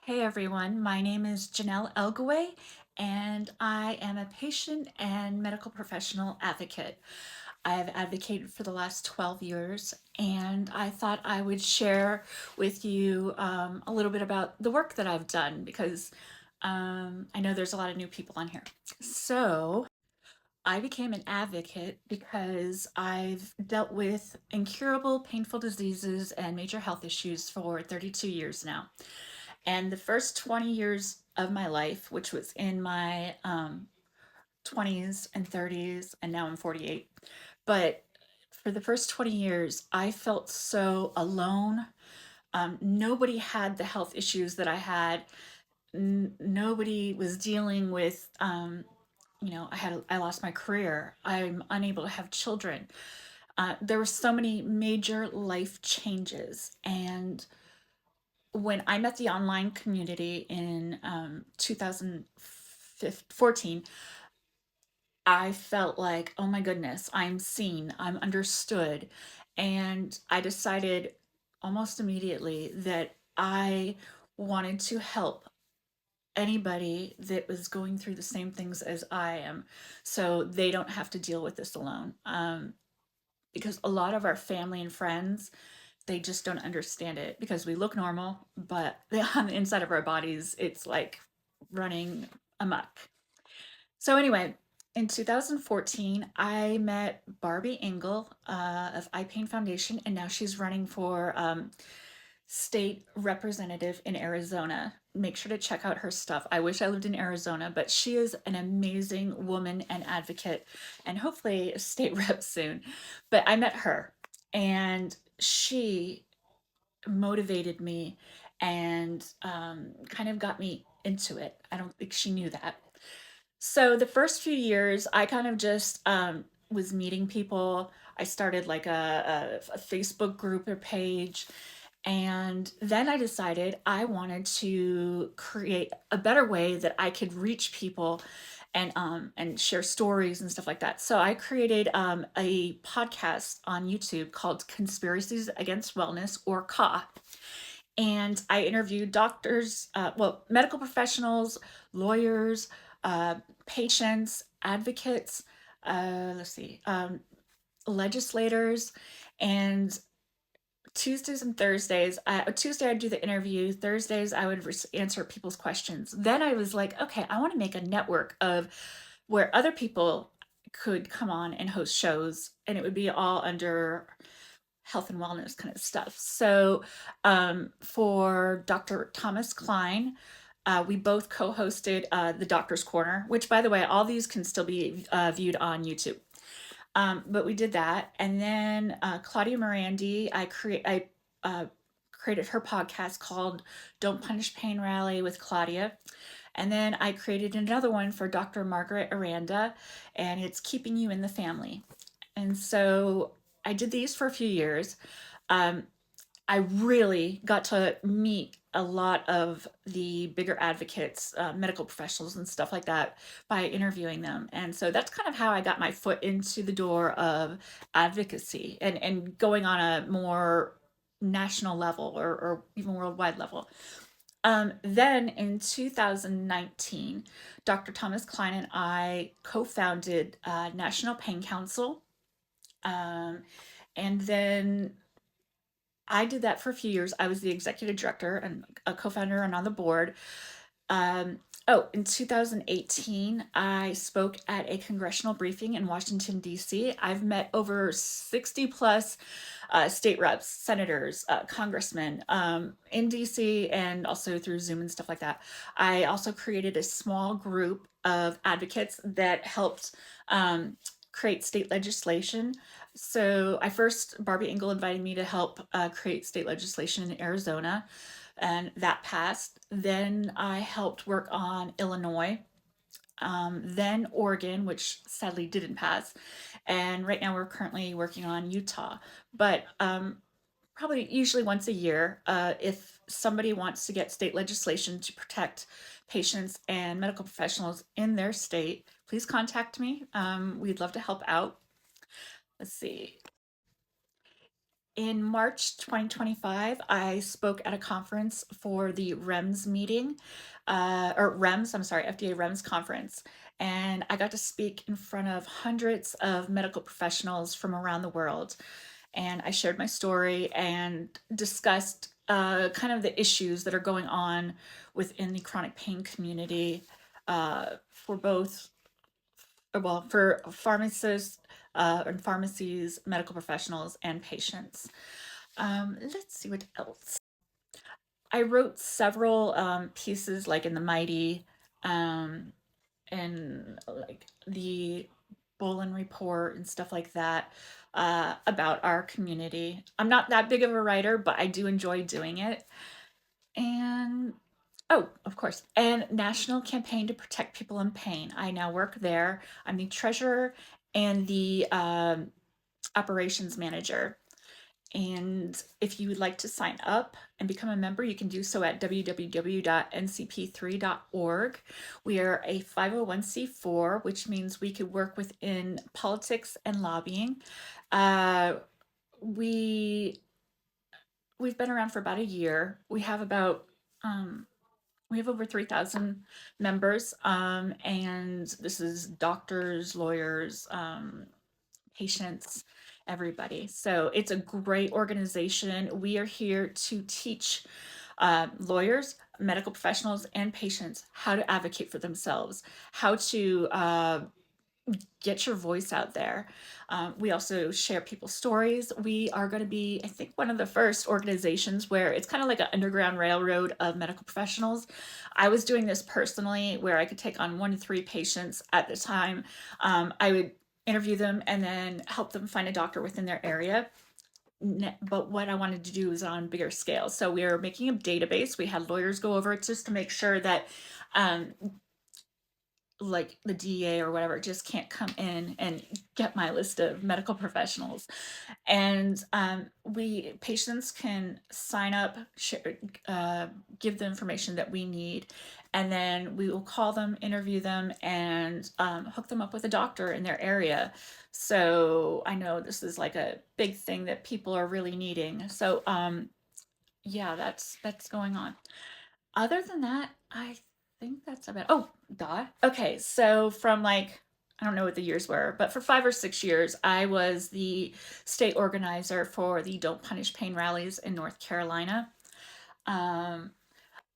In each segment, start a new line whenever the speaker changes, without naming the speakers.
Hey everyone, my name is Janelle Elgaway, and I am a patient and medical professional advocate. I have advocated for the last 12 years, and I thought I would share with you a little bit about the work that I've done because I know there's a lot of new people on here. So, I became an advocate because I've dealt with incurable painful diseases and major health issues for 32 years now. And the first 20 years of my life, which was in my 20s and 30s, and now I'm 48, but for the first 20 years, I felt so alone. Nobody had the health issues that I had. Nobody was dealing with, I lost my career. I'm unable to have children. There were so many major life changes, and when I met the online community in 2014, I felt like, oh my goodness, I'm seen, I'm understood. And I decided almost immediately that I wanted to help anybody that was going through the same things as I am so they don't have to deal with this alone. Because a lot of our family and friends, they just don't understand it because we look normal, but on the inside of our bodies, it's like running amok. So anyway, in 2014, I met Barbie Engel of Eye Pain Foundation, and now she's running for state representative in Arizona. Make sure to check out her stuff. I wish I lived in Arizona, but she is an amazing woman and advocate, and hopefully a state rep soon. But I met her, and she motivated me and kind of got me into it. I don't think she knew that. So the first few years, I kind of just was meeting people. I started like a Facebook group or page. And then I decided I wanted to create a better way that I could reach people and share stories and stuff like that. So I created a podcast on YouTube called Conspiracies Against Wellness, or CAW. And I interviewed doctors, medical professionals, lawyers, uh, patients, advocates, let's see, legislators, and Tuesdays and Thursdays. Tuesday I'd do the interview. Thursdays I would answer people's questions. Then I was like, okay, I want to make a network of where other people could come on and host shows, and it would be all under health and wellness kind of stuff. So for Dr. Thomas Klein, we both co-hosted the Doctor's Corner, which, by the way, all these can still be viewed on YouTube. But we did that, and then Claudia Morandi, I created her podcast called "Don't Punish Pain Rally" with Claudia, and then I created another one for Dr. Margaret Aranda, and it's "Keeping You in the Family." And so I did these for a few years. Um, I really got to meet a lot of the bigger advocates, medical professionals, and stuff like that by interviewing them. And so that's kind of how I got my foot into the door of advocacy and going on a more national level or even worldwide level. Then in 2019, Dr. Thomas Klein and I co founded National Pain Council. Um, and then I did that for a few years. I was the executive director and a co-founder and on the board. In 2018, I spoke at a congressional briefing in Washington, D.C. I've met over 60 plus state reps, senators, congressmen in D.C. and also through Zoom and stuff like that. I also created a small group of advocates that helped create state legislation. So Barbie Engel invited me to help create state legislation in Arizona, and that passed. Then I helped work on Illinois, then Oregon, which sadly didn't pass. And right now we're currently working on Utah. But probably usually once a year, if somebody wants to get state legislation to protect patients and medical professionals in their state, please contact me. We'd love to help out. Let's see. In March 2025, I spoke at a conference for the REMS meeting, or REMS, I'm sorry, FDA REMS conference. And I got to speak in front of hundreds of medical professionals from around the world. And I shared my story and discussed kind of the issues that are going on within the chronic pain community for both, well, for pharmacists and pharmacies, medical professionals, and patients. Let's see what else. I wrote several pieces like in the Mighty um, and like the Bolin Report and stuff like that about our community. I'm not that big of a writer, but I do enjoy doing it. And oh, of course, and National Campaign to Protect People in Pain. I now work there. I'm the treasurer and the operations manager. And if you would like to sign up and become a member, you can do so at www.ncp3.org. We are a 501c4, which means we could work within politics and lobbying. Uh, we we've been around for about a year. Um, we have over 3,000 members, and this is doctors, lawyers, patients, everybody. So it's a great organization. We are here to teach lawyers, medical professionals, and patients how to advocate for themselves, how to get your voice out there. We also share people's stories. We are going to be, I think, one of the first organizations where it's kind of like an underground railroad of medical professionals. I was doing this personally where I could take on 1 to 3 patients at the time. I would interview them and then help them find a doctor within their area. But what I wanted to do was on a bigger scale. So we are making a database. We had lawyers go over it just to make sure that um, like the DEA or whatever just can't come in and get my list of medical professionals. And we patients can sign up, share, give the information that we need, and then we will call them, interview them, and hook them up with a doctor in their area. So I know this is like a big thing that people are really needing. So yeah, that's going on. Other than that, I think that's about. Oh, God. Okay, so from like I don't know what the years were, but for 5 or 6 years, I was the state organizer for the Don't Punish Pain rallies in North Carolina. Um,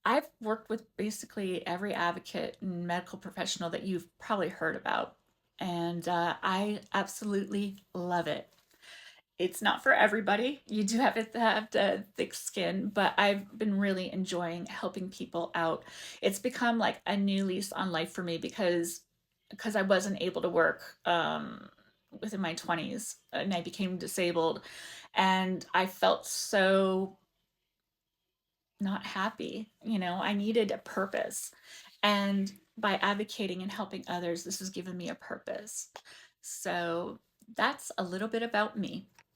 I've worked with basically every advocate and medical professional that you've probably heard about, and I absolutely love it. It's not for everybody. You do have to thick skin, but I've been really enjoying helping people out. It's become like a new lease on life for me because I wasn't able to work within my 20s and I became disabled and I felt so not happy. I needed a purpose. And by advocating and helping others, this has given me a purpose. So that's a little bit about me.